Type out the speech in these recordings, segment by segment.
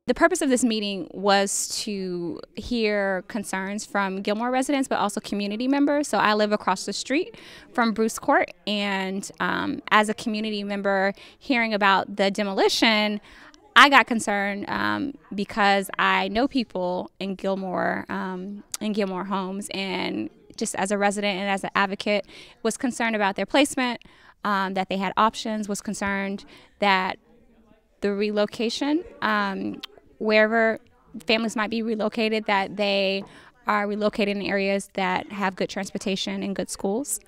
The purpose of this meeting was to hear concerns from Gilmor residents, but also community members. So I live across the street from Bruce Court, and as a community member hearing about the demolition, I got concerned because I know people in Gilmor Homes, and just as a resident and as an advocate, was concerned about their placement, that they had options, was concerned that the relocation, wherever families might be relocated, that they are relocated in areas that have good transportation and good schools.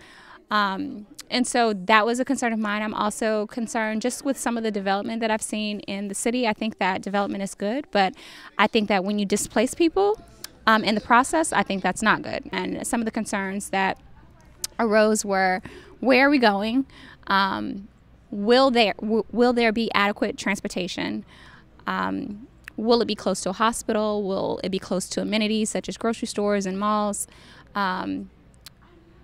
And so that was a concern of mine. I'm also concerned just with some of the development that I've seen in the city. I think that development is good, but I think that when you displace people in the process, I think that's not good. And some of the concerns that arose were, where are we going? Will there be adequate transportation? Will it be close to a hospital? Will it be close to amenities such as grocery stores and malls?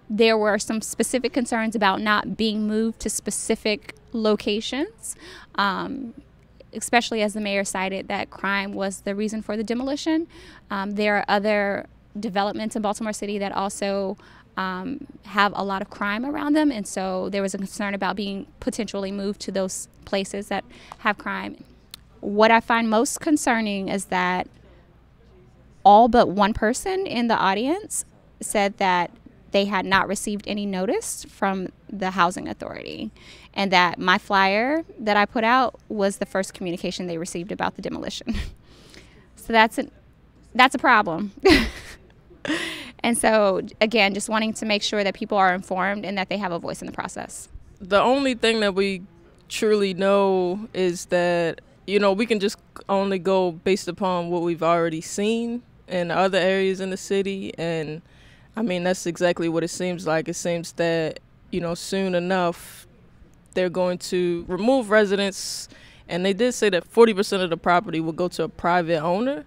There were some specific concerns about not being moved to specific locations, especially as the mayor cited that crime was the reason for the demolition. There are other developments in Baltimore City that also have a lot of crime around them, and so there was a concern about being potentially moved to those places that have crime. What I find most concerning is that all but one person in the audience said that they had not received any notice from the housing authority, and that my flyer that I put out was the first communication they received about the demolition. So that's a problem. And so, again, just wanting to make sure that people are informed and that they have a voice in the process. The only thing that we truly know is that, we can just only go based upon what we've already seen in other areas in the city. And, that's exactly what it seems like. It seems that, soon enough, they're going to remove residents. And they did say that 40% of the property will go to a private owner.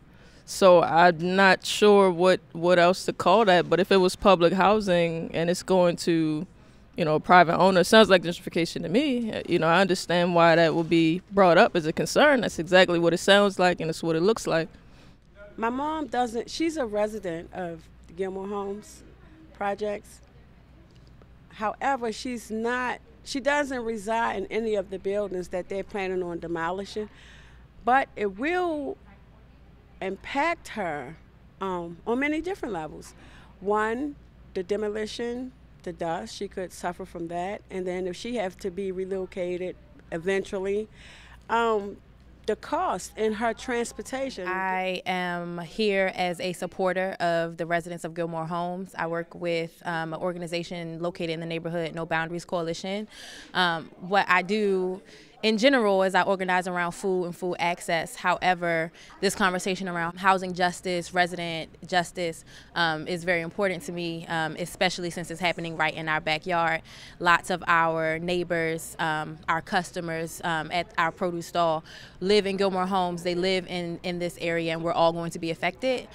So I'm not sure what else to call that, but if it was public housing and it's going to, a private owner, it sounds like gentrification to me. I understand why that would be brought up as a concern. That's exactly what it sounds like, and it's what it looks like. My mom she's a resident of the Gilmor Homes projects. However, she doesn't reside in any of the buildings that they're planning on demolishing, but it will impact her on many different levels. One, the demolition, the dust, she could suffer from that. And then if she has to be relocated eventually, the cost in her transportation. I am here as a supporter of the residents of Gilmor Homes. I work with an organization located in the neighborhood, No Boundaries Coalition. What I do in general is I organize around food and food access. However, this conversation around housing justice, resident justice is very important to me, especially since it's happening right in our backyard. Lots of our neighbors, our customers at our produce stall live in Gilmor Homes. They live in this area, and we're all going to be affected.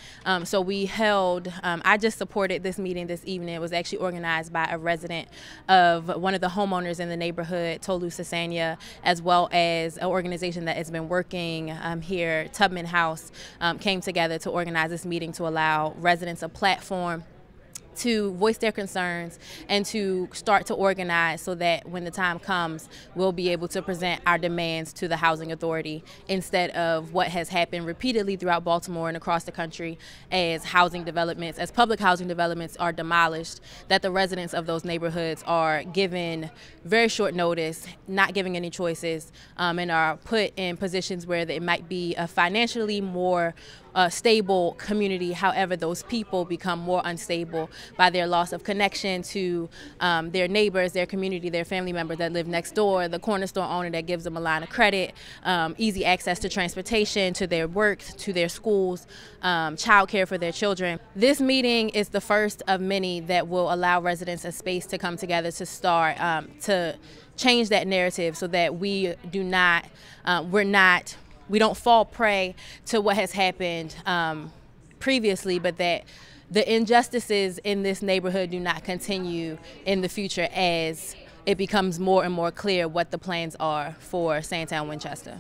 So we held, I just supported this meeting this evening. It was actually organized by a resident of one of the homeowners in the neighborhood, Tolu Sasanya, as well as an organization that has been working here, Tubman House, came together to organize this meeting to allow residents a platform to voice their concerns and to start to organize so that when the time comes, we'll be able to present our demands to the housing authority instead of what has happened repeatedly throughout Baltimore and across the country as public housing developments are demolished, that the residents of those neighborhoods are given very short notice, not giving any choices, and are put in positions where it might be a financially more stable community. However, those people become more unstable by their loss of connection to their neighbors, their community, their family members that live next door, the corner store owner that gives them a line of credit, easy access to transportation, to their work, to their schools, childcare for their children. This meeting is the first of many that will allow residents a space to come together to start to change that narrative so that we don't fall prey to what has happened previously, but that the injustices in this neighborhood do not continue in the future as it becomes more and more clear what the plans are for Sandtown Winchester.